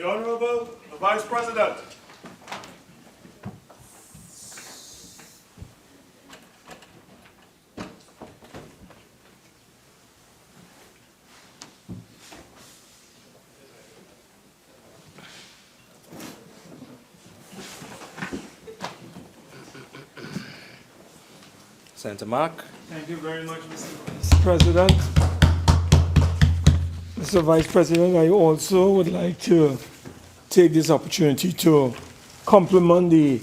The Honorable the Vice President. Senator Mark. Thank you very much, Mr. Vice President. Mr. Vice President, I also would like to take this opportunity to compliment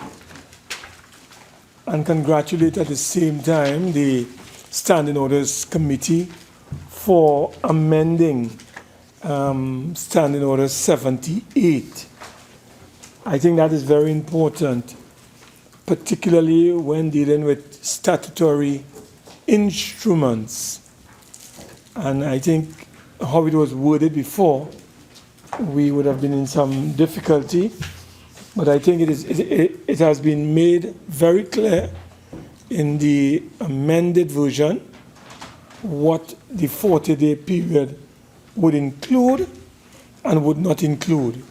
and congratulate at the same time the Standing Orders Committee for amending Standing Order 78. I think that is very important, particularly when dealing with statutory instruments. And I think how it was worded before, we would have been in some difficulty. But I think it has been made very clear in the amended version what the 40-day period would include and would not include.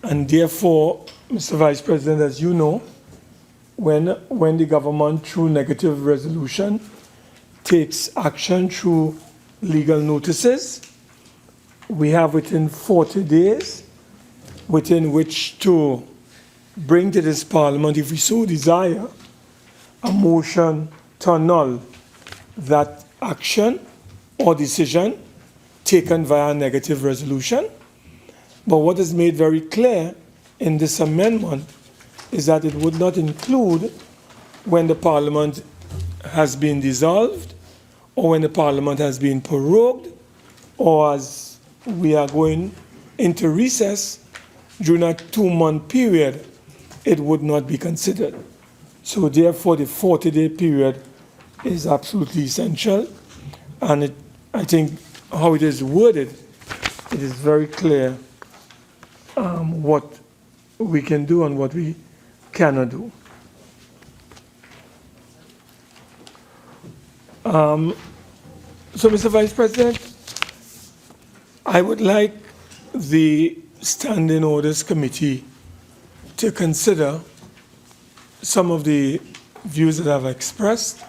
And therefore, Mr. Vice President, as you know, when the government, through negative resolution, takes action through legal notices, we have within 40 days within which to bring to this Parliament, if we so desire, a motion to annul that action or decision taken via negative resolution. But what is made very clear in this amendment is that it would not include when the Parliament has been dissolved or when the Parliament has been prorogued or as we are going into recess during a 2-month period, it would not be considered. So therefore the 40-day period is absolutely essential, and I think how it is worded, it is very clear what we can do and what we cannot do. So, Mr. Vice President, I would like the Standing Orders Committee to consider some of the views that I've expressed,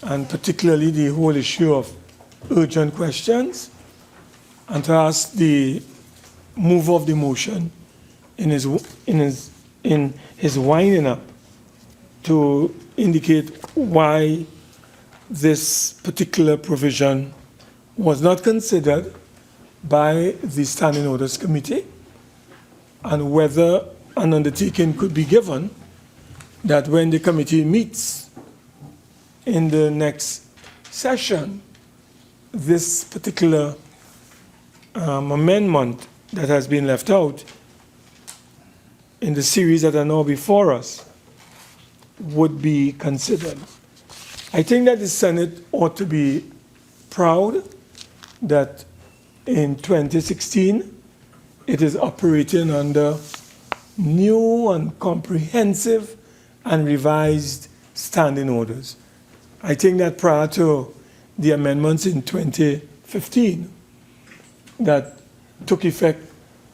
and particularly the whole issue of urgent questions, and to ask the mover of the motion in his winding up to indicate why this particular provision was not considered by the Standing Orders Committee, and whether an undertaking could be given that when the committee meets in the next session, this particular amendment that has been left out in the series that are now before us would be considered. I think that the Senate ought to be proud that in 2016 it is operating under new and comprehensive and revised standing orders. I think that prior to the amendments in 2015 that took effect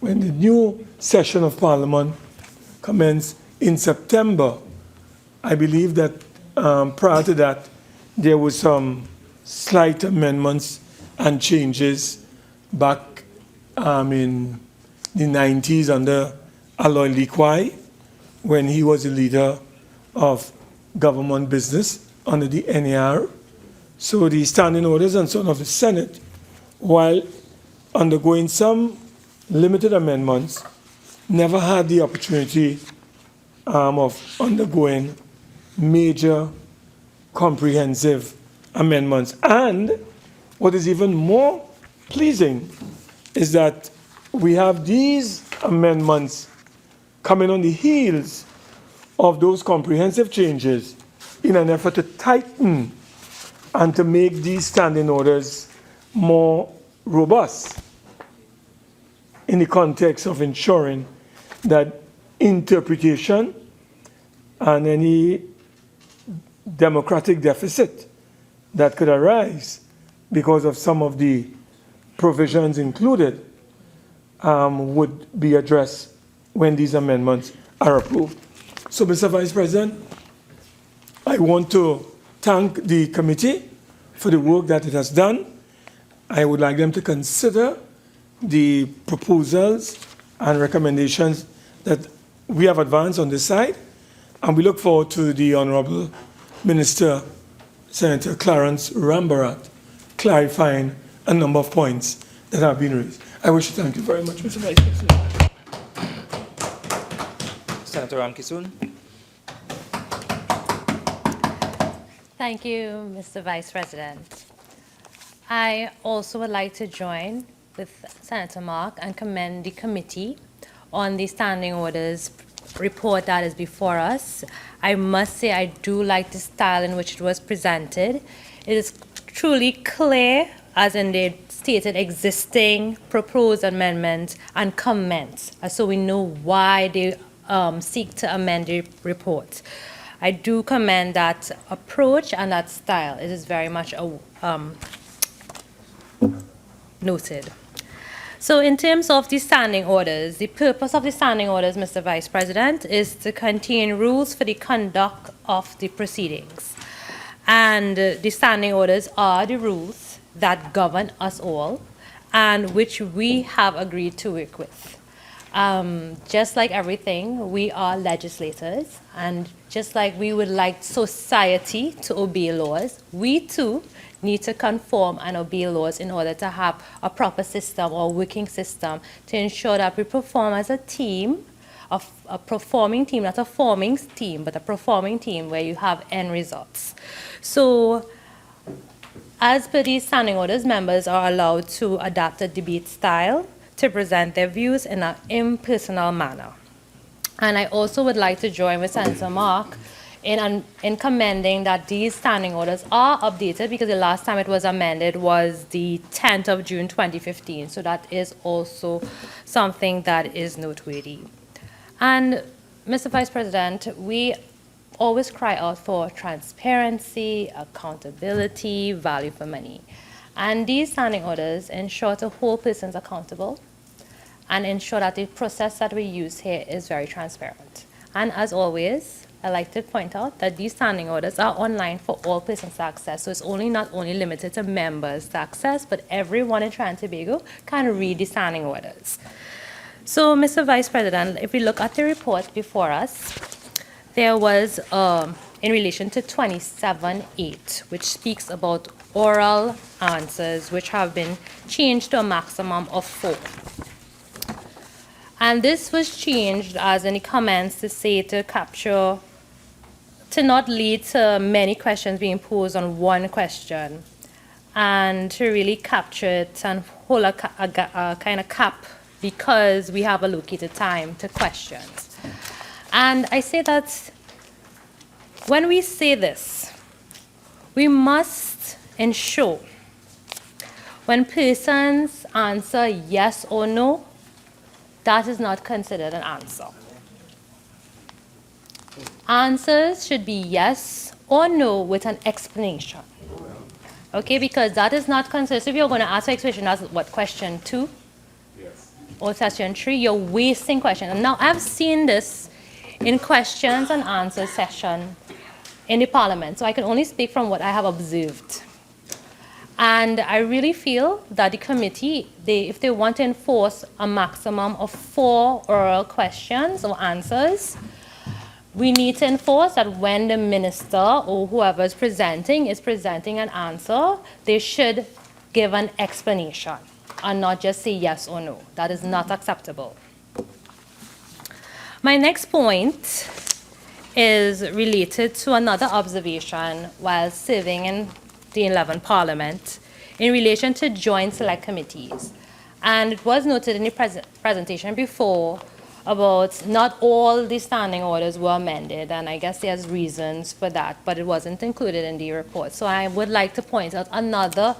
when the new session of Parliament commenced in September, I believe that prior to that there were some slight amendments and changes back in the 90s under Aloy Likwai, when he was the leader of government business under the NAR. So the standing orders and so on of the Senate, while undergoing some limited amendments, never had the opportunity of undergoing major comprehensive amendments. And what is even more pleasing is that we have these amendments coming on the heels of those comprehensive changes in an effort to tighten and to make these standing orders more robust in the context of ensuring that interpretation and any democratic deficit that could arise because of some of the provisions included would be addressed when these amendments are approved. So, Mr. Vice President, I want to thank the committee for the work that it has done. I would like them to consider the proposals and recommendations that we have advanced on this side, and we look forward to the Honorable Minister, Senator Clarence Rambharat, clarifying a number of points that have been raised. I wish to thank you very much, Mr. Vice President. Senator Ramkissoon. Thank you, Mr. Vice President. I also would like to join with Senator Mark and commend the committee on the standing orders report that is before us. I must say I do like the style in which it was presented. It is truly clear, as in the stated existing proposed amendment and comments, so we know why they seek to amend the report. I do commend that approach and that style. It is very much noted. So in terms of the standing orders, the purpose of the standing orders, Mr. Vice President, is to contain rules for the conduct of the proceedings. And the standing orders are the rules that govern us all and which we have agreed to work with. Just like everything, we are legislators, and just like we would like society to obey laws, we too need to conform and obey laws in order to have a proper system or working system to ensure that we perform as a team, a performing team, not a forming team, but a performing team where you have end results. So, as per these standing orders, members are allowed to adapt a debate style to present their views in an impersonal manner. And I also would like to join with Senator Mark in commending that these standing orders are updated, because the last time it was amended was the 10th of June 2015. So that is also something that is noteworthy. And Mr. Vice President, we always cry out for transparency, accountability, value for money. And these standing orders ensure to hold persons accountable and ensure that the process that we use here is very transparent. And as always, I like to point out that these standing orders are online for all persons to access. So it's not only limited to members to access, but everyone in Trinidad and Tobago can read the standing orders. So, Mr. Vice President, if we look at the report before us, there was, in relation to 27.8, which speaks about oral answers, which have been changed to a maximum of 4. And this was changed, as in the comments, to say to not lead to many questions being posed on one question, and to really capture it and hold a kind of cap, because we have allocated time to questions. And I say that when we say this, we must ensure when persons answer yes or no, that is not considered an answer. Answers should be yes or no with an explanation. Okay, because that is not considered. So if you're going to ask an explanation, that's what, question 2? Yes. Or session 3, you're wasting questions. And now I've seen this in questions and answers session in the Parliament, so I can only speak from what I have observed. And I really feel that the committee, if they want to enforce a maximum of 4 oral questions or answers, we need to enforce that when the minister or whoever is presenting an answer, they should give an explanation and not just say yes or no. That is not acceptable. My next point is related to another observation while serving in the 11th Parliament in relation to joint select committees. And it was noted in the presentation before about not all the standing orders were amended, and I guess there's reasons for that, but it wasn't included in the report. So I would like to point out another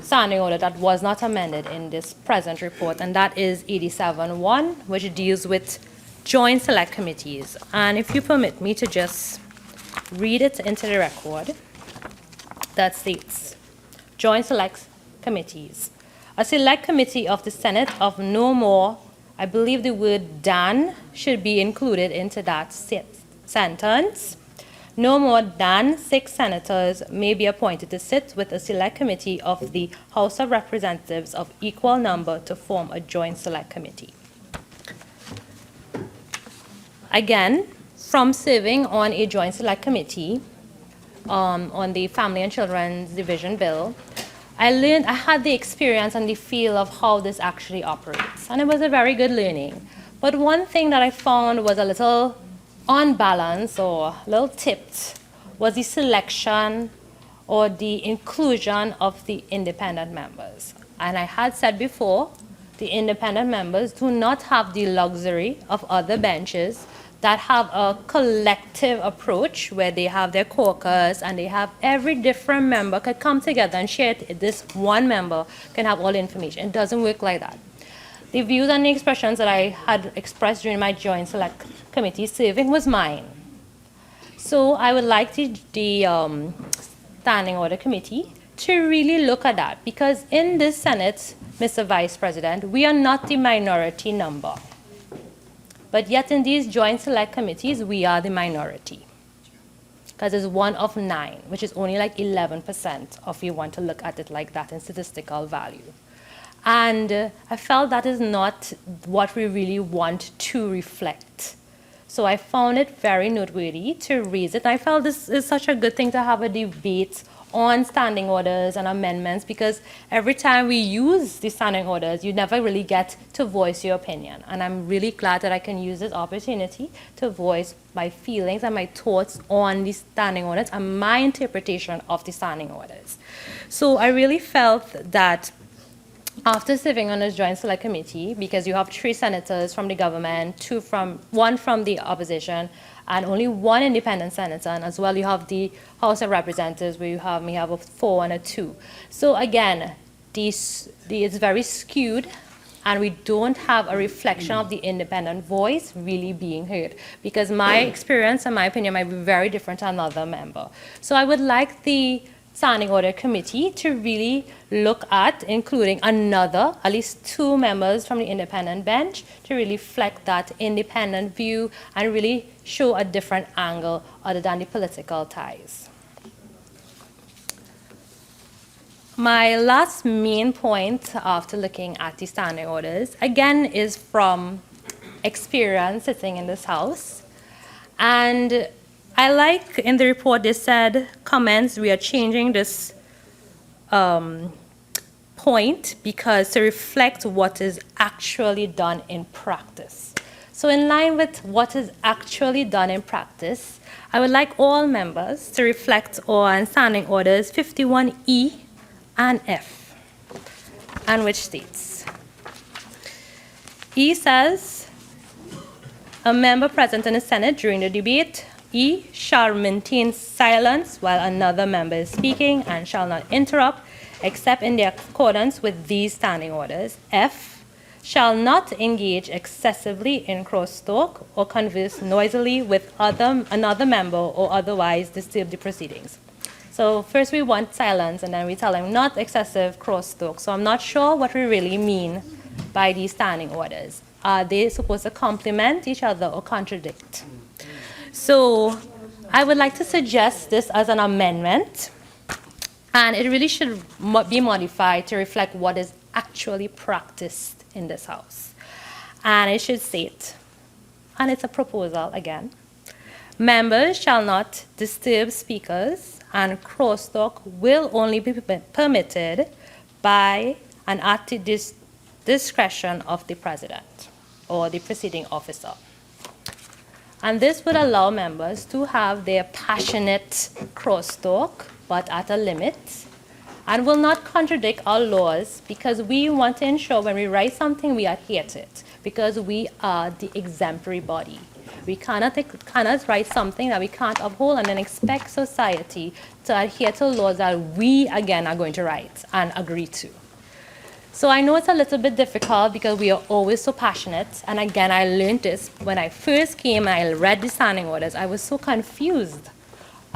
standing order that was not amended in this present report, and that is 87.1, which deals with joint select committees. And if you permit me to just read it into the record, that states, joint select committees A select committee of the Senate of no more, I believe the word than should be included into that sentence. No more than 6 senators may be appointed to sit with a select committee of the House of Representatives of equal number to form a joint select committee. Again, from serving on a joint select committee on the Family and Children's Division Bill, I had the experience and the feel of how this actually operates. And it was a very good learning. But one thing that I found was a little unbalanced or a little tipped was the selection or the inclusion of the independent members. And I had said before, the independent members do not have the luxury of other benches that have a collective approach where they have their caucus and they have every different member could come together and share it. This one member can have all the information. It doesn't work like that. The views and the expressions that I had expressed during my joint select committee serving was mine. So I would like the Standing Order Committee to really look at that, because in this Senate, Mr. Vice President, we are not the minority number. But yet in these joint select committees, we are the minority. Because it's 1 of 9, which is only like 11% if you want to look at it like that in statistical value. And I felt that is not what we really want to reflect. So I found it very noteworthy to raise it. I felt this is such a good thing to have a debate on standing orders and amendments, because every time we use the standing orders, you never really get to voice your opinion. And I'm really glad that I can use this opportunity to voice my feelings and my thoughts on the standing orders and my interpretation of the standing orders. So I really felt that after serving on this joint select committee, because you have 3 senators from the government, 1 from the opposition, and only 1 independent senator, and as well you have the House of Representatives where you may have a 4 and a 2. So again, it's very skewed, and we don't have a reflection of the independent voice really being heard, because my experience and my opinion might be very different to another member. So I would like the Standing Order Committee to really look at including at least 2 members from the independent bench to really reflect that independent view and really show a different angle other than the political ties. My last main point after looking at the standing orders, again, is from experience sitting in this House. And I like in the report they said, comments, we are changing this point because to reflect what is actually done in practice. So in line with what is actually done in practice, I would like all members to reflect on Standing Orders 51E and F, and which states, E says, a member present in the Senate during the debate, E, shall maintain silence while another member is speaking and shall not interrupt except in accordance with these standing orders. F, shall not engage excessively in crosstalk or converse noisily with another member or otherwise disturb the proceedings. So first we want silence, and then we tell them not excessive crosstalk. So I'm not sure what we really mean by these standing orders. Are they supposed to complement each other or contradict? So I would like to suggest this as an amendment, and it really should be modified to reflect what is actually practiced in this House. And it should state, and it's a proposal again, members shall not disturb speakers, and crosstalk will only be permitted by and at the discretion of the president or the presiding officer. And this would allow members to have their passionate crosstalk, but at a limit, and will not contradict our laws, because we want to ensure when we write something, we adhere to it, because we are the exemplary body. We cannot write something that we can't uphold and then expect society to adhere to laws that we, again, are going to write and agree to. So I know it's a little bit difficult because we are always so passionate. And again, I learned this when I first came and I read the standing orders. I was so confused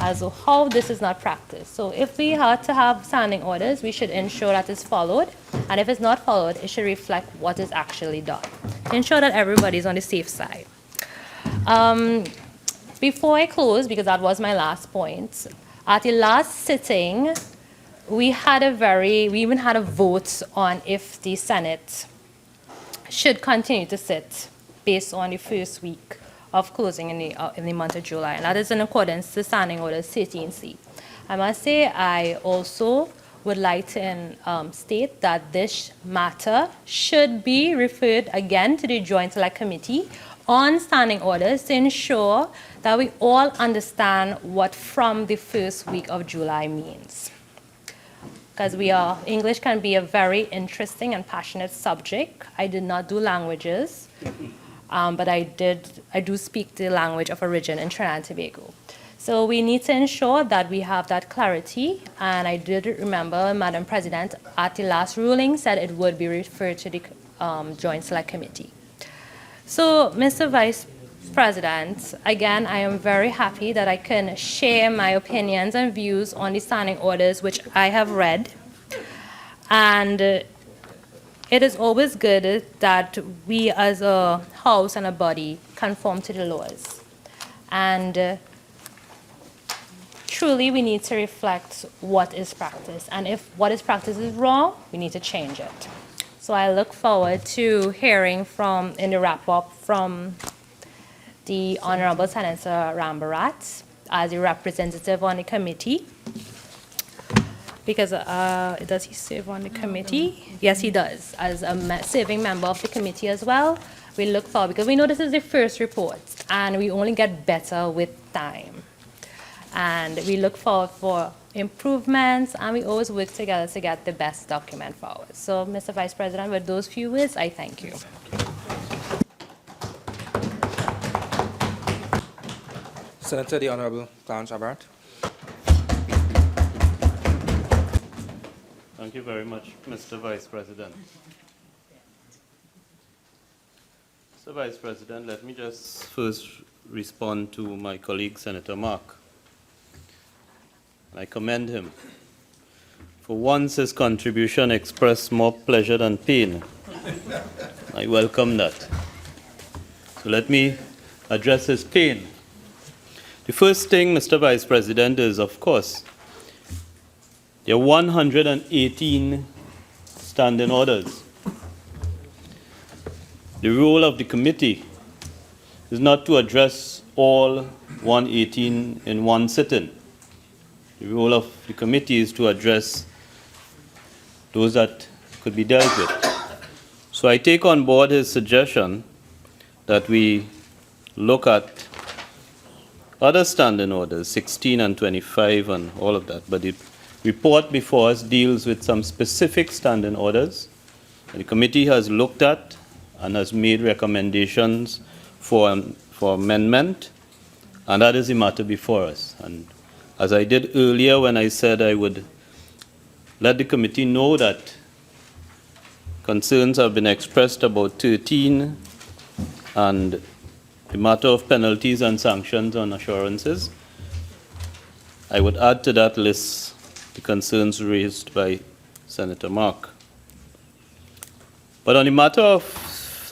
as to how this is not practiced. So if we had to have standing orders, we should ensure that it's followed, and if it's not followed, it should reflect what is actually done. Ensure that everybody's on the safe side. Before I close, because that was my last point, at the last sitting, we even had a vote on if the Senate should continue to sit based on the first week of closing in the month of July, and that is in accordance to Standing Order 13C. I must say, I also would like to state that this matter should be referred again to the Joint Select Committee on standing orders to ensure that we all understand what from the first week of July means. Because English can be a very interesting and passionate subject. I did not do languages. But I do speak the language of origin in Trinidad and Tobago. So we need to ensure that we have that clarity. And I did remember Madam President at the last ruling said it would be referred to the Joint Select Committee. So, Mr. Vice President, again, I am very happy that I can share my opinions and views on the standing orders, which I have read. And it is always good that we as a house and a body conform to the laws. And truly we need to reflect what is practiced. And if what is practiced is wrong, we need to change it. So I look forward to hearing in the wrap-up from the Honorable Senator Rambharat as a representative on the committee. Because does he serve on the committee? Yes, he does. As a serving member of the committee as well, we look forward, because we know this is the first report, and we only get better with time. And we look forward for improvements, and we always work together to get the best document forward. So, Mr. Vice President, with those few words, I thank you. Senator, the Honorable Clarence Rambharat. Thank you very much, Mr. Vice President. Mr. Vice President, let me just first respond to my colleague, Senator Mark. I commend him. For once, his contribution expressed more pleasure than pain. I welcome that. So let me address his pain. The first thing, Mr. Vice President, is, of course, there are 118 standing orders. The role of the committee is not to address all 118 in one sitting. The role of the committee is to address those that could be dealt with. So I take on board his suggestion that we look at other standing orders, 16 and 25 and all of that, but the report before us deals with some specific standing orders. The committee has looked at and has made recommendations for amendment, and that is the matter before us. And as I did earlier when I said I would let the committee know that concerns have been expressed about 13 and the matter of penalties and sanctions on assurances, I would add to that list the concerns raised by Senator Mark. But on the matter of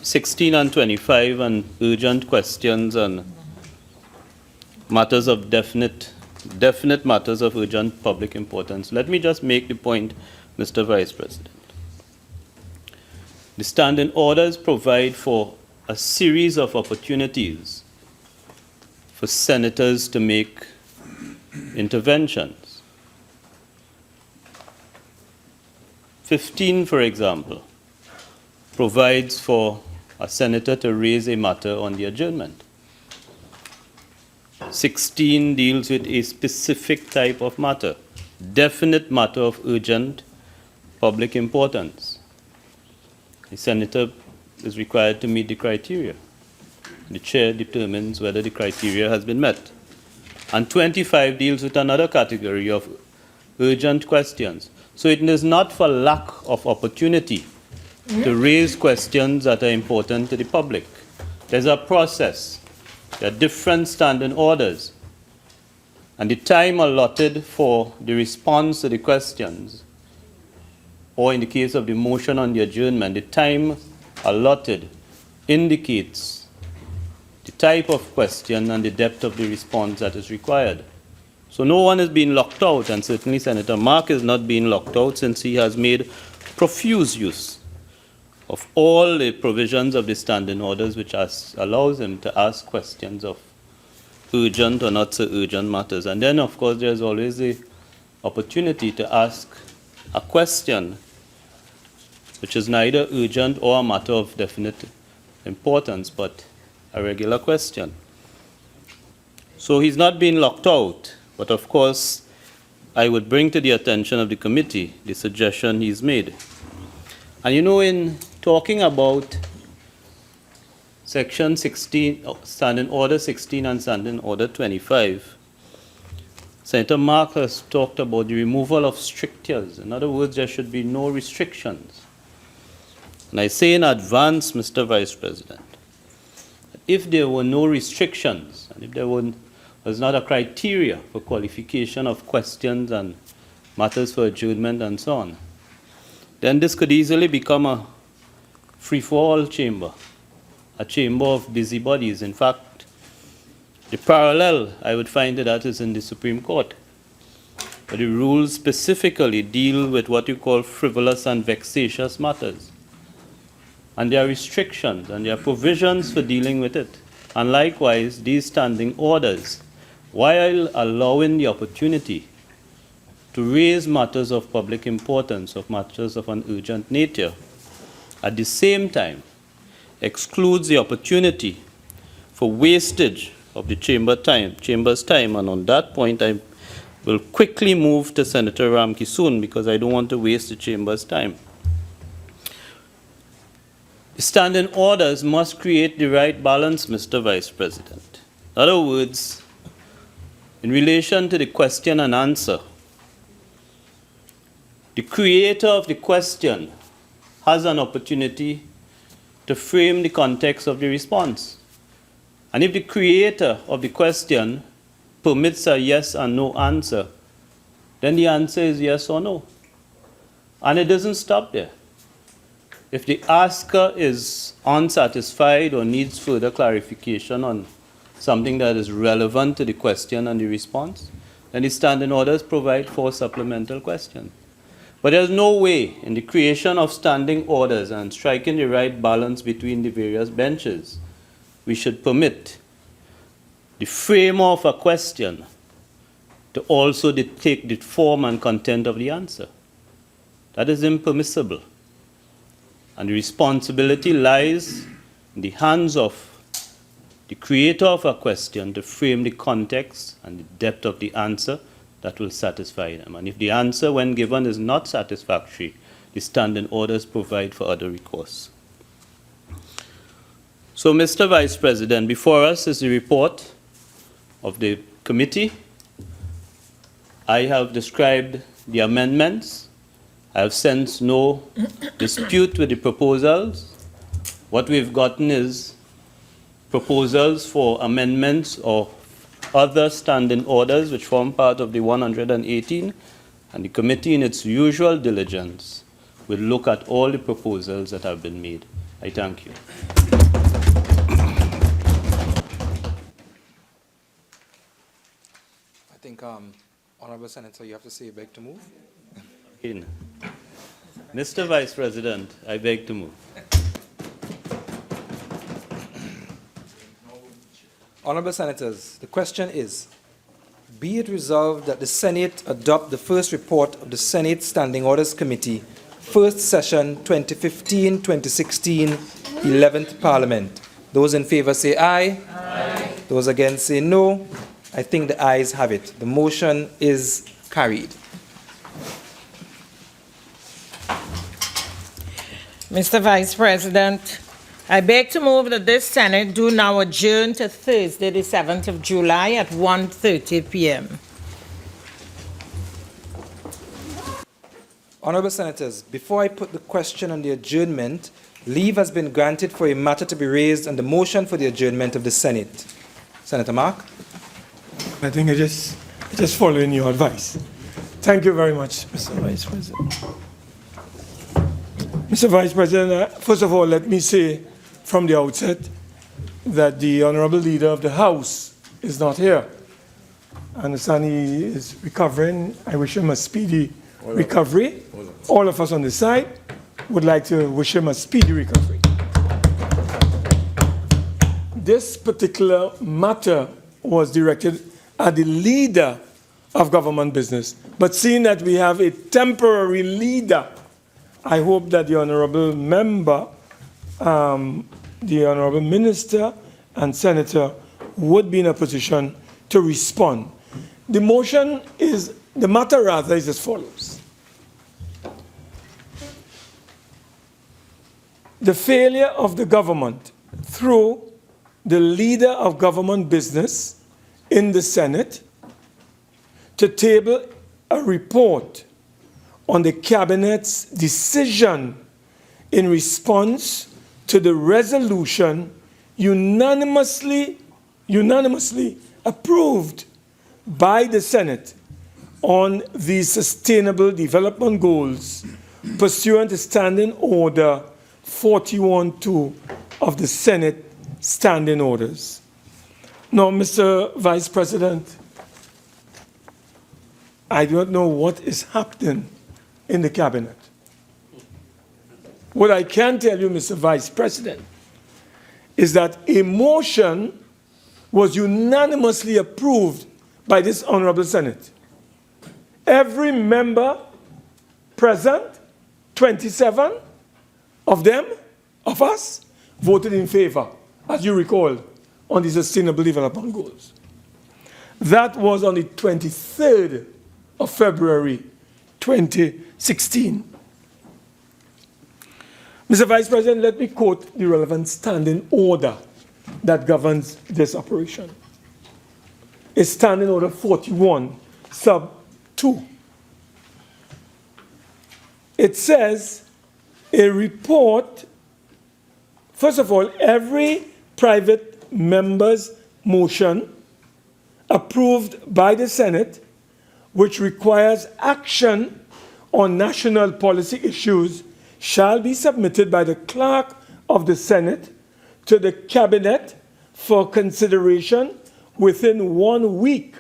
16 and 25 and urgent questions and matters of definite matters of urgent public importance, let me just make the point, Mr. Vice President. The standing orders provide for a series of opportunities for senators to make interventions. 15, for example, provides for a senator to raise a matter on the adjournment. 16 deals with a specific type of matter, definite matter of urgent public importance. The senator is required to meet the criteria. The chair determines whether the criteria has been met. And 25 deals with another category of urgent questions. So it is not for lack of opportunity to raise questions that are important to the public. There's a process. There are different standing orders. and the time allotted for the response to the questions, or in the case of the motion on the adjournment, the time allotted indicates the type of question and the depth of the response that is required. So no one is being locked out, and certainly Senator Mark is not being locked out, since he has made profuse use of all the provisions of the standing orders which allows him to ask questions of urgent or not so urgent matters. And then, of course, there's always the opportunity to ask a question which is neither urgent or a matter of definite importance, but a regular question. So he's not being locked out, but of course, I would bring to the attention of the committee the suggestion he's made. And you know, in talking about Section 16, Standing Order 16 and Standing Order 25, Senator Mark has talked about the removal of strictures. In other words, there should be no restrictions. And I say in advance, Mr. Vice President, that if there were no restrictions, and if there was not a criteria for qualification of questions and matters for adjournment and so on, then this could easily become a free-for-all chamber, a chamber of busybodies. In fact, the parallel I would find to that is in the Supreme Court, where the rules specifically deal with what you call frivolous and vexatious matters. And there are restrictions and there are provisions for dealing with it. And likewise, these standing orders, while allowing the opportunity to raise matters of public importance, of matters of an urgent nature, at the same time excludes the opportunity for wastage of the chamber's time. And on that point, I will quickly move to Senator Ramkissoon, because I don't want to waste the chamber's time. The standing orders must create the right balance, Mr. Vice President. In other words, in relation to the question and answer, the creator of the question has an opportunity to frame the context of the response. And if the creator of the question permits a yes and no answer, then the answer is yes or no. And it doesn't stop there. If the asker is unsatisfied or needs further clarification on something that is relevant to the question and the response, then the standing orders provide for supplemental questions. But there's no way in the creation of standing orders and striking the right balance between the various benches, we should permit the framer of a question to also dictate the form and content of the answer. That is impermissible. And the responsibility lies in the hands of the creator of a question to frame the context and the depth of the answer that will satisfy them. And if the answer, when given, is not satisfactory, the standing orders provide for other recourse. So, Mr. Vice President, before us is the report of the committee. I have described the amendments. I have sensed no dispute with the proposals. What we've gotten is proposals for amendments or other standing orders which form part of the 118, and the committee, in its usual diligence, will look at all the proposals that have been made. I thank you. I think, Honorable Senator, you have to say beg to move. In. Mr. Vice President, I beg to move. Honorable Senators, the question is, be it resolved that the Senate adopt the first report of the Senate Standing Orders Committee, first session 2015-2016, 11th Parliament. Those in favor say aye. Aye. Those against say no. I think the ayes have it. The motion is carried. Mr. Vice President, I beg to move that this Senate do now adjourn to Thursday, the 7th of July at 1:30 p.m. Honorable Senators, before I put the question on the adjournment, leave has been granted for a matter to be raised on the motion for the adjournment of the Senate. Senator Mark? I think I just Just following your advice. Thank you very much, Mr. Vice President. Mr. Vice President, first of all, let me say from the outset that the Honorable Leader of the House is not here. I understand he is recovering. I wish him a speedy recovery. All of us on the side would like to wish him a speedy recovery. This particular matter was directed at the leader of government business. But seeing that we have a temporary leader, I hope that the honorable member, the honorable minister and senator would be in a position to respond. The matter rather is as follows. The failure of the government through the leader of government business in the Senate to table a report on the Cabinet's decision in response to the resolution unanimously approved by the Senate on the Sustainable Development Goals pursuant to Standing Order 41-2 of the Senate Standing Orders. Now, Mr. Vice President, I don't know what is happening in the Cabinet. What I can tell you, Mr. Vice President, is that a motion was unanimously approved by this Honorable Senate. Every member present, 27 of them, of us, voted in favor, as you recall, on the Sustainable Development Goals. That was on the 23rd of February, 2016. Mr. Vice President, let me quote the relevant standing order that governs this operation. It's Standing Order 41, sub 2. It says, a report, first of all, every private member's motion approved by the Senate which requires action on national policy issues shall be submitted by the clerk of the Senate to the Cabinet for consideration within 1 week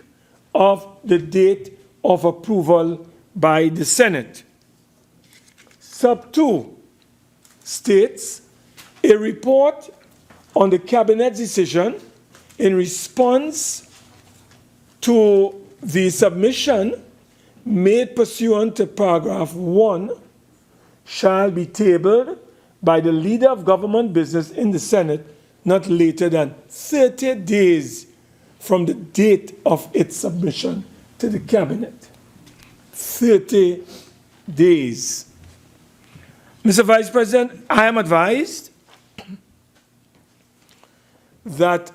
of the date of approval by the Senate. Sub 2 states a report on the Cabinet's decision in response to the submission made pursuant to paragraph 1 shall be tabled by the leader of government business in the Senate not later than 30 days from the date of its submission to the Cabinet. 30 days. Mr. Vice President, I am advised that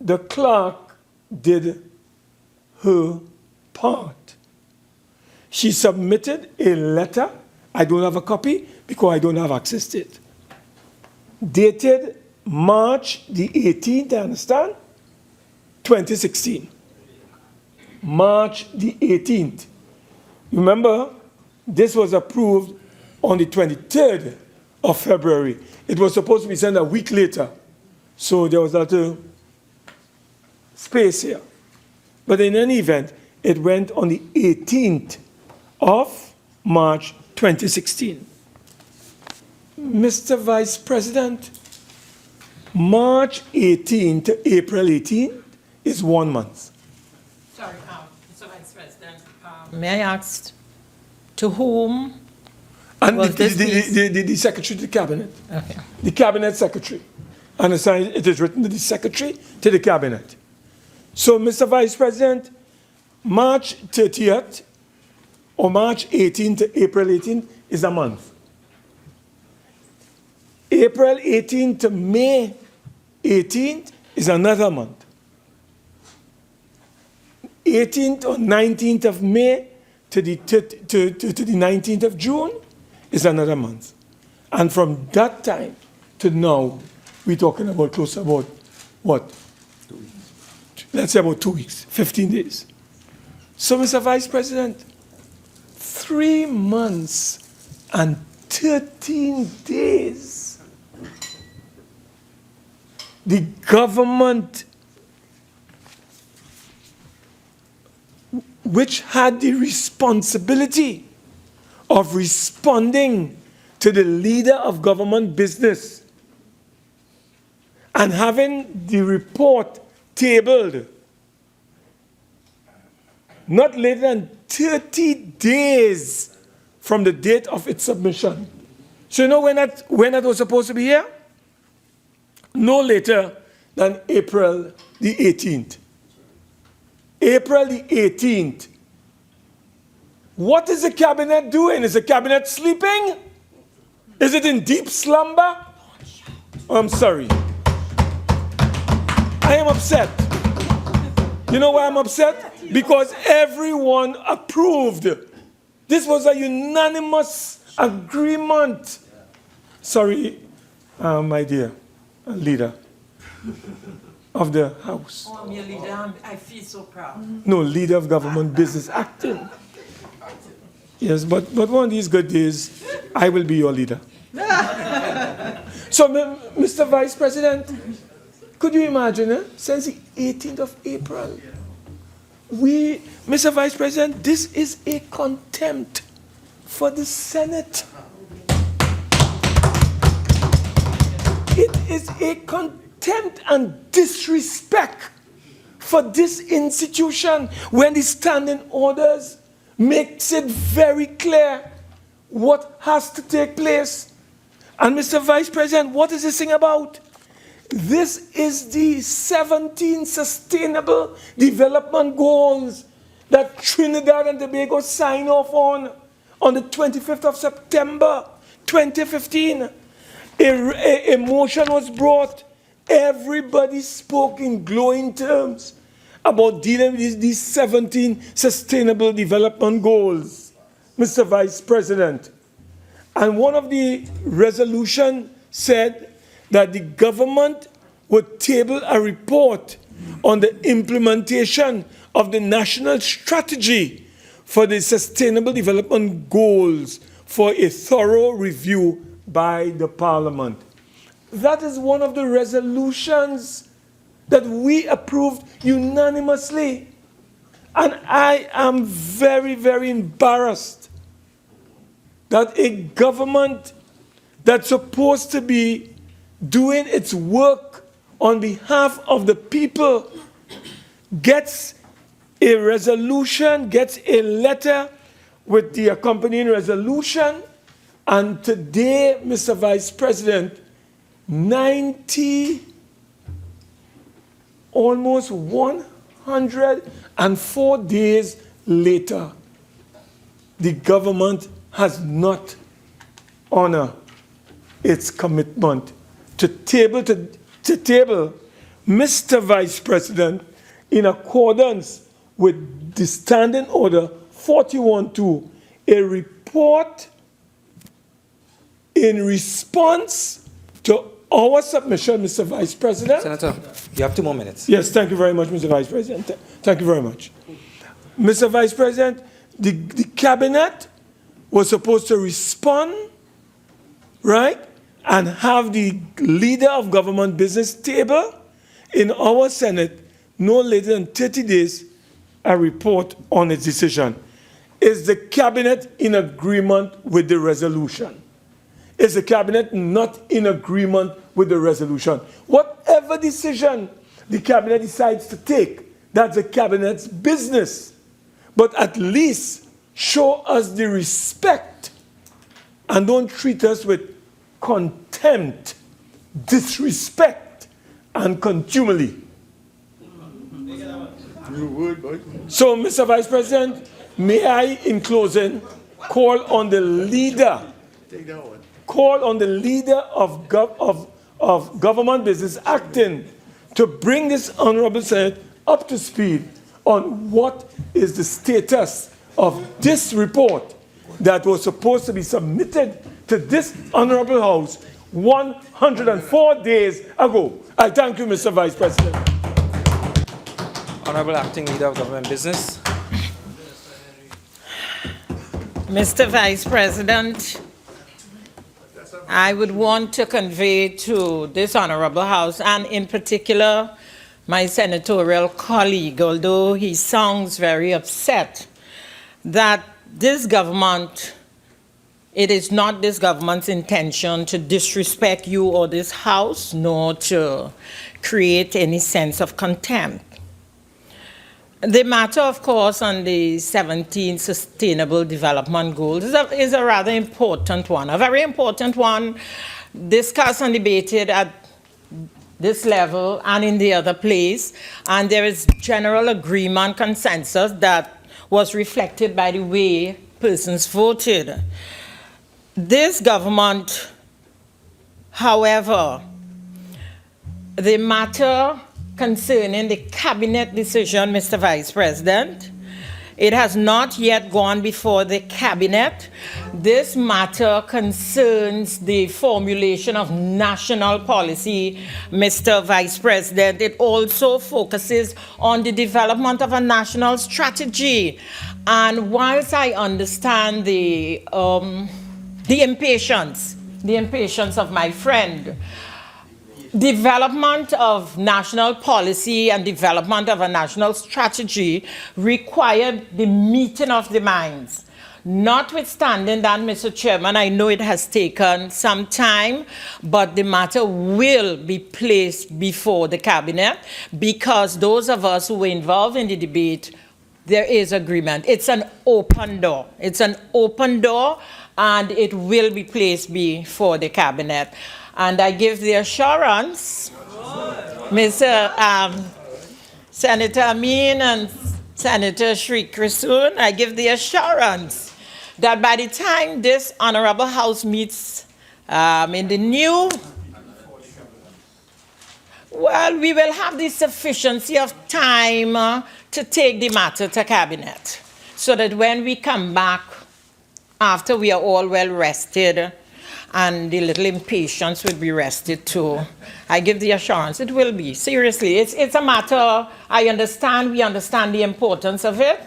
the clerk did her part. She submitted a letter. I don't have a copy because I don't have access to it. Dated March the 18th, I understand, 2016. March the 18th. Remember, this was approved on the 23rd of February. It was supposed to be sent a week later. So there was a little space here. But in any event, it went on the 18th of March 2016. Mr. Vice President, March 18 to April 18 is 1 month. Sorry, Mr. Vice President, may I ask to whom And was this piece? the Secretary to the Cabinet. Okay. The Cabinet Secretary. Understand, it is written to the Secretary to the Cabinet. So, Mr. Vice President, March 30th or March 18th to April 18th is a month. April 18th to May 18th is another month. 18th or 19th of May to the 19th of June is another month. And from that time to now, we're talking about close to about, what? 2 weeks. Let's say about 2 weeks, 15 days. So, Mr. Vice President, 3 months and 13 days, the government, which had the responsibility of responding to the leader of government business and having the report tabled not later than 30 days from the date of its submission. So you know when that was supposed to be here? No later than April the 18th. April the 18th. What is the cabinet doing? Is the cabinet sleeping? Is it in deep slumber? Oh, I'm sorry. I am upset. You know why I'm upset? Because everyone approved. This was a unanimous agreement. Sorry, my dear leader of the House. Oh, I'm your leader. I feel so proud. No, leader of government business acting. Yes, but one of these good days, I will be your leader. So, Mr. Vice President, could you imagine, since the 18th of April, Mr. Vice President, this is a contempt for the Senate. It is a contempt and disrespect for this institution when the standing orders makes it very clear what has to take place. And Mr. Vice President, what is this thing about? This is the 17 Sustainable Development Goals that Trinidad and Tobago signed off on the 25th of September 2015. A motion was brought. Everybody spoke in glowing terms about dealing with these 17 Sustainable Development Goals, Mr. Vice President. And one of the resolutions said that the government would table a report on the implementation of the national strategy for the Sustainable Development Goals for a thorough review by the Parliament. That is one of the resolutions that we approved unanimously. And I am very, very embarrassed that a government that's supposed to be doing its work on behalf of the people gets a resolution, gets a letter with the accompanying resolution, and today, Mr. Vice President, almost 104 days later, the government has not honored its commitment to table, Mr. Vice President, in accordance with the Standing Order 41-2, a report in response to our submission, Mr. Vice President. Senator, you have 2 more minutes. Yes, thank you very much, Mr. Vice President. Thank you very much. Mr. Vice President, the cabinet was supposed to respond, right, and have the leader of government business table in our Senate no later than 30 days a report on its decision. Is the cabinet in agreement with the resolution? Is the cabinet not in agreement with the resolution? Whatever decision the cabinet decides to take, that's the cabinet's business. But at least show us the respect and don't treat us with contempt, disrespect, and contumely. So, Mr. Vice President, may I, in closing, call on the leader of government business acting to bring this Honorable Senate up to speed on what is the status of this report that was supposed to be submitted to this Honorable House 104 days ago. I thank you, Mr. Vice President. Honorable Acting Leader of Government Business. Mr. Vice President, I would want to convey to this Honorable House, and in particular, my senatorial colleague, although he sounds very upset, that this government, it is not this government's intention to disrespect you or this House, nor to create any sense of contempt. The matter, of course, on the 17 Sustainable Development Goals is a rather important one, a very important one, discussed and debated at this level and in the other place, and there is general agreement, consensus that was reflected by the way persons voted. This government, however, the matter concerning the cabinet decision, Mr. Vice President, it has not yet gone before the cabinet. This matter concerns the formulation of national policy, Mr. Vice President. It also focuses on the development of a national strategy. And whilst I understand the impatience of my friend, development of national policy and development of a national strategy required the meeting of the minds. Notwithstanding that, Mr. Chairman, I know it has taken some time, but the matter will be placed before the cabinet because those of us who were involved in the debate, there is agreement. It's an open door. It's an open door, and it will be placed before the cabinet. And I give the assurance, Mr. Senator Amin and Senator Ramkissoon, I give the assurance that by the time this Honorable House meets in the new, well, we will have the sufficiency of time to take the matter to cabinet so that when we come back after we are all well rested, and the little impatience would be rested too. I give the assurance it will be. Seriously, it's a matter, I understand, we understand the importance of it,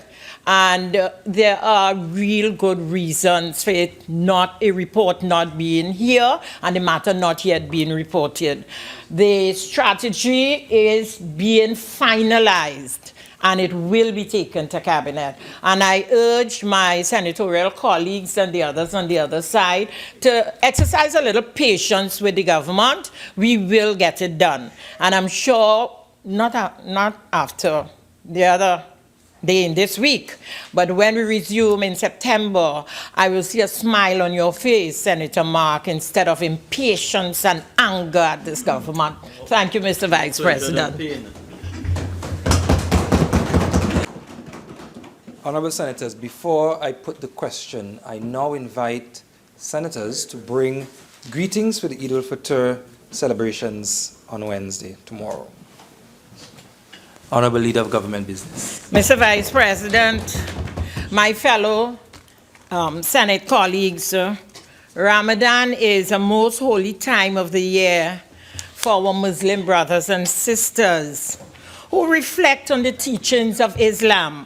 and there are real good reasons for it not, a report not being here, and the matter not yet being reported. The strategy is being finalized, and it will be taken to cabinet. And I urge my senatorial colleagues and the others on the other side to exercise a little patience with the government. We will get it done. And I'm sure not after the other day in this week, but when we resume in September, I will see a smile on your face, Senator Mark, instead of impatience and anger at this government. Thank you, Mr. Vice President. Honourable Senators, before I put the question, I now invite senators to bring greetings for the Eid al-Fitr celebrations on Wednesday, tomorrow. Honourable Leader of Government Business. Mr. Vice President, my fellow Senate colleagues, Ramadan is a most holy time of the year for our Muslim brothers and sisters who reflect on the teachings of Islam.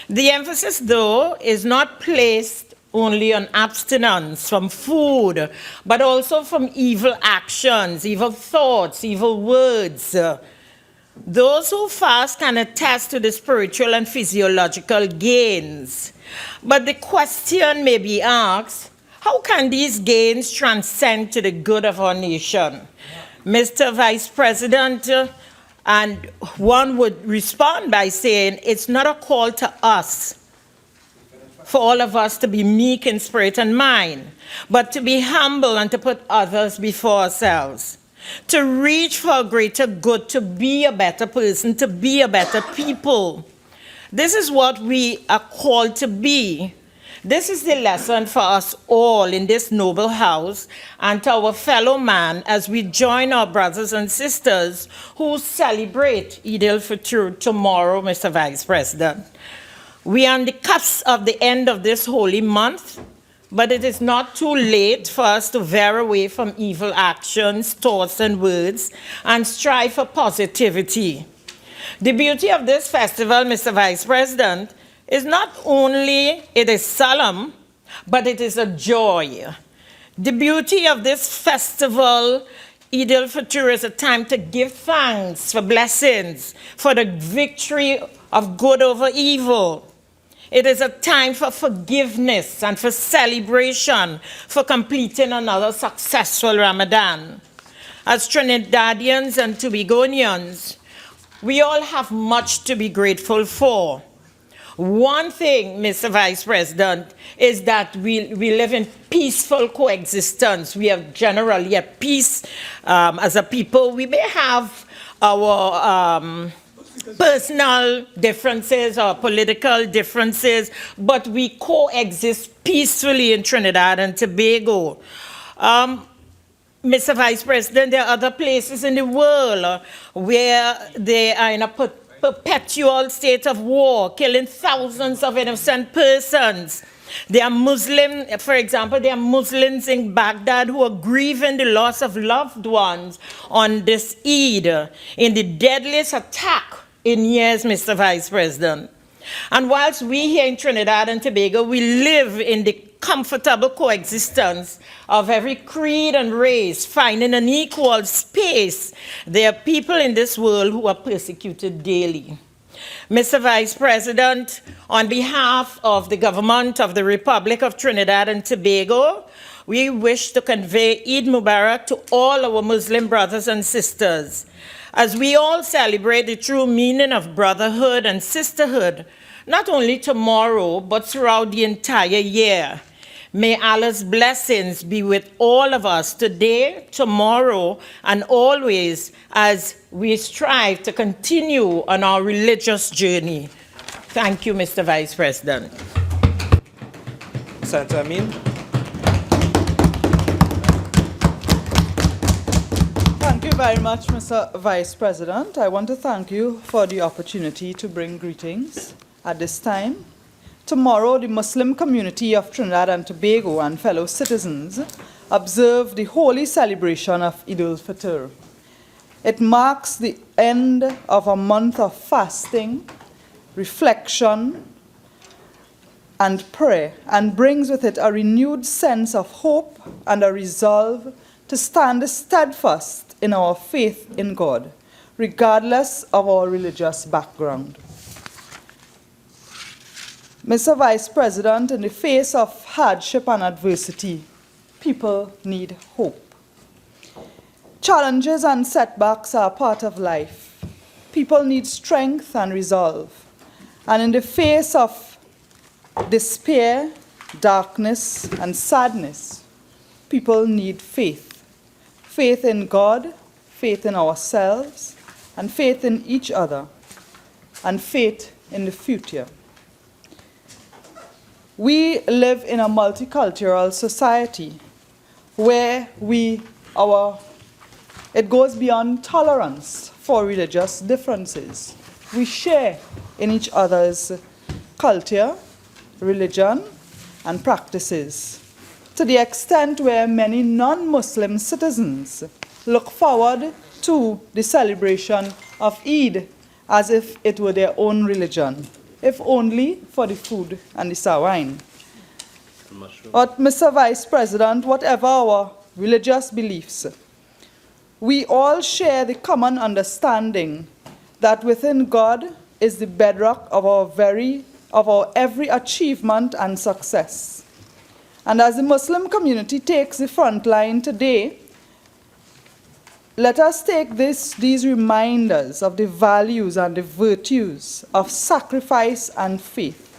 The emphasis, though, is not placed only on abstinence from food, but also from evil actions, evil thoughts, evil words. Those who fast can attest to the spiritual and physiological gains. But the question may be asked, how can these gains transcend to the good of our nation? Mr. Vice President, and one would respond by saying, it's not a call to us, for all of us to be meek in spirit and mind, but to be humble and to put others before ourselves, to reach for a greater good, to be a better person, to be a better people. This is what we are called to be. This is the lesson for us all in this noble house and to our fellow man as we join our brothers and sisters who celebrate Eid al-Fitr tomorrow, Mr. Vice President. We are on the cusp of the end of this holy month, but it is not too late for us to veer away from evil actions, thoughts, and words and strive for positivity. The beauty of this festival, Mr. Vice President, is not only it is solemn, but it is a joy. The beauty of this festival, Eid al-Fitr, is a time to give thanks for blessings, for the victory of good over evil. It is a time for forgiveness and for celebration, for completing another successful Ramadan. As Trinidadians and Tobagonians, we all have much to be grateful for. One thing, Mr. Vice President, is that we live in peaceful coexistence. We have generally at peace as a people. We may have our personal differences or political differences, but we coexist peacefully in Trinidad and Tobago. Mr. Vice President, there are other places in the world where they are in a perpetual state of war, killing thousands of innocent persons. There are Muslim, for example, there are Muslims in Baghdad who are grieving the loss of loved ones on this Eid in the deadliest attack in years, Mr. Vice President. And whilst we here in Trinidad and Tobago, we live in the comfortable coexistence of every creed and race, finding an equal space, there are people in this world who are persecuted daily. Mr. Vice President, on behalf of the government of the Republic of Trinidad and Tobago, we wish to convey Eid Mubarak to all our Muslim brothers and sisters, as we all celebrate the true meaning of brotherhood and sisterhood, not only tomorrow, but throughout the entire year. May Allah's blessings be with all of us today, tomorrow, and always as we strive to continue on our religious journey. Thank you, Mr. Vice President. Senator Amin. Thank you very much, Mr. Vice President. I want to thank you for the opportunity to bring greetings at this time. Tomorrow, the Muslim community of Trinidad and Tobago and fellow citizens observe the holy celebration of Eid al-Fitr. It marks the end of a month of fasting, reflection, and prayer, and brings with it a renewed sense of hope and a resolve to stand steadfast in our faith in God, regardless of our religious background. Mr. Vice President, in the face of hardship and adversity, people need hope. Challenges and setbacks are part of life. People need strength and resolve. And in the face of despair, darkness, and sadness, people need faith. Faith in God, faith in ourselves, and faith in each other, and faith in the future. We live in a multicultural society where it goes beyond tolerance for religious differences. We share in each other's culture, religion, and practices, to the extent where many non-Muslim citizens look forward to the celebration of Eid as if it were their own religion, if only for the food and the sour wine. But, Mr. Vice President, whatever our religious beliefs, we all share the common understanding that within God is the bedrock of our every achievement and success. And as the Muslim community takes the front line today, let us take these reminders of the values and the virtues of sacrifice and faith.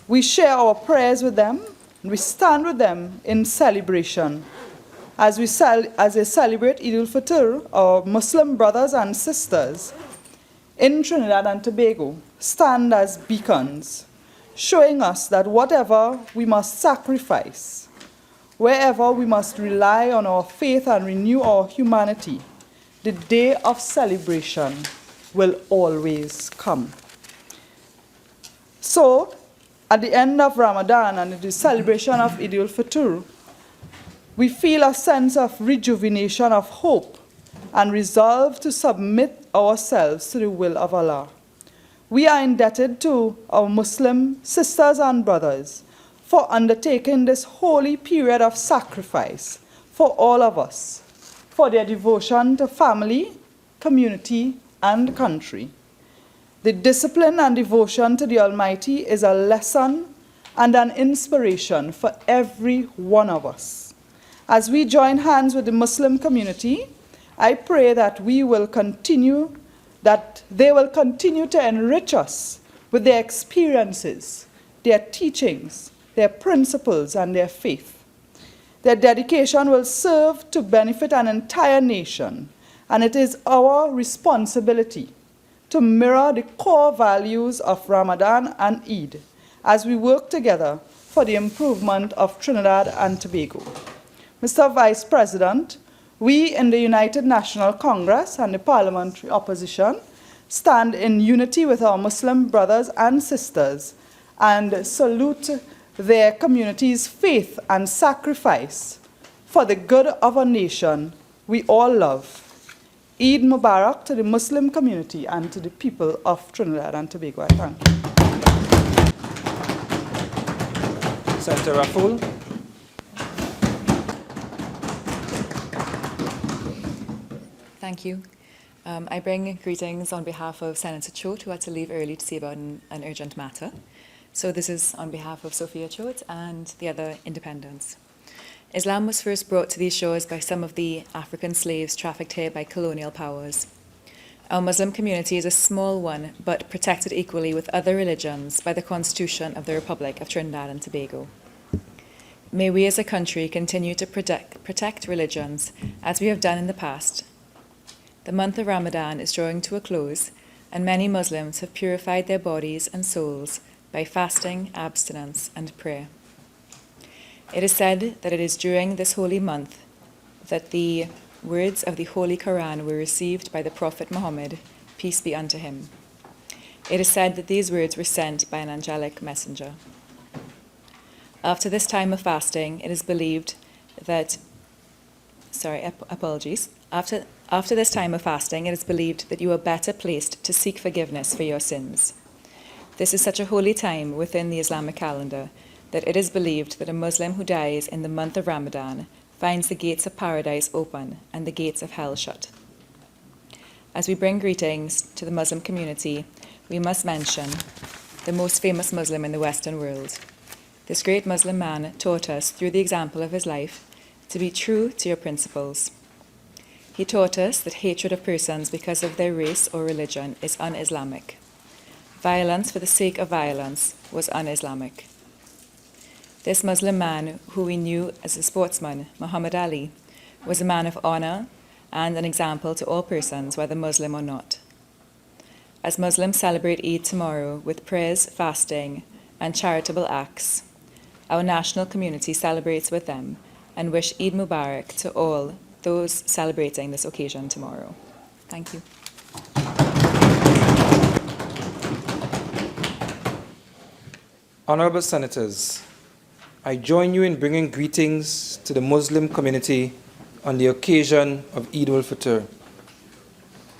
We share our prayers with them, and we stand with them in celebration. As they celebrate Eid al-Fitr, our Muslim brothers and sisters in Trinidad and Tobago stand as beacons, showing us that whatever we must sacrifice, wherever we must rely on our faith and renew our humanity, the day of celebration will always come. So, at the end of Ramadan and the celebration of Eid al-Fitr, we feel a sense of rejuvenation of hope and resolve to submit ourselves to the will of Allah. We are indebted to our Muslim sisters and brothers for undertaking this holy period of sacrifice for all of us, for their devotion to family, community, and country. The discipline and devotion to the Almighty is a lesson and an inspiration for every one of us. As we join hands with the Muslim community, I pray that they will continue to enrich us with their experiences, their teachings, their principles, and their faith. Their dedication will serve to benefit an entire nation, and it is our responsibility to mirror the core values of Ramadan and Eid as we work together for the improvement of Trinidad and Tobago. Mr. Vice President, we in the United National Congress and the parliamentary opposition stand in unity with our Muslim brothers and sisters and salute their community's faith and sacrifice for the good of a nation we all love. Eid Mubarak to the Muslim community and to the people of Trinidad and Tobago. I thank you. Senator Rafful. Thank you. I bring greetings on behalf of Senator Choate, who had to leave early to see about an urgent matter. So this is on behalf of Sophia Choate and the other independents. Islam was first brought to these shores by some of the African slaves trafficked here by colonial powers. Our Muslim community is a small one, but protected equally with other religions by the Constitution of the Republic of Trinidad and Tobago. May we as a country continue to protect religions as we have done in the past. The month of Ramadan is drawing to a close, and many Muslims have purified their bodies and souls by fasting, abstinence, and prayer. It is said that it is during this holy month that the words of the Holy Quran were received by the Prophet Muhammad, peace be unto him. It is said that these words were sent by an angelic messenger. After this time of fasting, it is believed that, After this time of fasting, it is believed that you are better placed to seek forgiveness for your sins. This is such a holy time within the Islamic calendar that it is believed that a Muslim who dies in the month of Ramadan finds the gates of paradise open and the gates of hell shut. As we bring greetings to the Muslim community, we must mention the most famous Muslim in the Western world. This great Muslim man taught us, through the example of his life, to be true to your principles. He taught us that hatred of persons because of their race or religion is un-Islamic. Violence for the sake of violence was un-Islamic. This Muslim man, who we knew as a sportsman, Muhammad Ali, was a man of honor and an example to all persons, whether Muslim or not. As Muslims celebrate Eid tomorrow with prayers, fasting, and charitable acts, our national community celebrates with them and wish Eid Mubarak to all those celebrating this occasion tomorrow. Thank you. Honorable Senators, I join you in bringing greetings to the Muslim community on the occasion of Eid al-Fitr.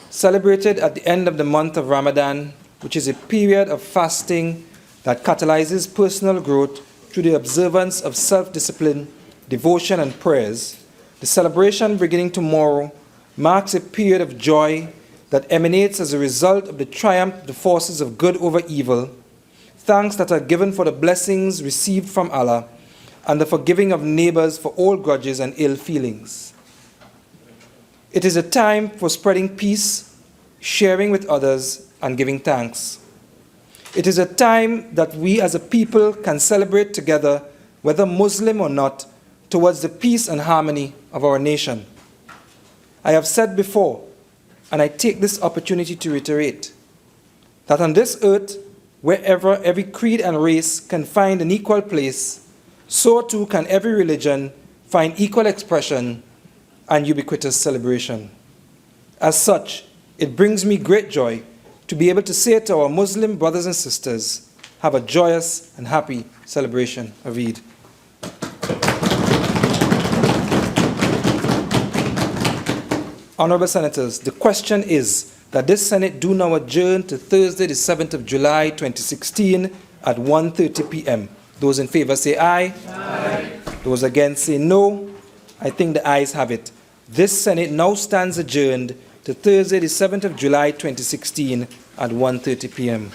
Celebrated at the end of the month of Ramadan, which is a period of fasting that catalyzes personal growth through the observance of self-discipline, devotion, and prayers, the celebration beginning tomorrow marks a period of joy that emanates as a result of the triumph of the forces of good over evil, thanks that are given for the blessings received from Allah, and the forgiving of neighbors for all grudges and ill feelings. It is a time for spreading peace, sharing with others, and giving thanks. It is a time that we as a people can celebrate together, whether Muslim or not, towards the peace and harmony of our nation. I have said before, and I take this opportunity to reiterate, that on this earth, wherever every creed and race can find an equal place, so too can every religion find equal expression and ubiquitous celebration. As such, it brings me great joy to be able to say to our Muslim brothers and sisters, have a joyous and happy celebration of Eid. Honorable Senators, the question is that this Senate do now adjourn to Thursday, the 7th of July, 2016 at 1:30 p.m. Those in favor say aye. Aye. Those against say no. I think the ayes have it. This Senate now stands adjourned to Thursday, the 7th of July, 2016 at 1:30 p.m.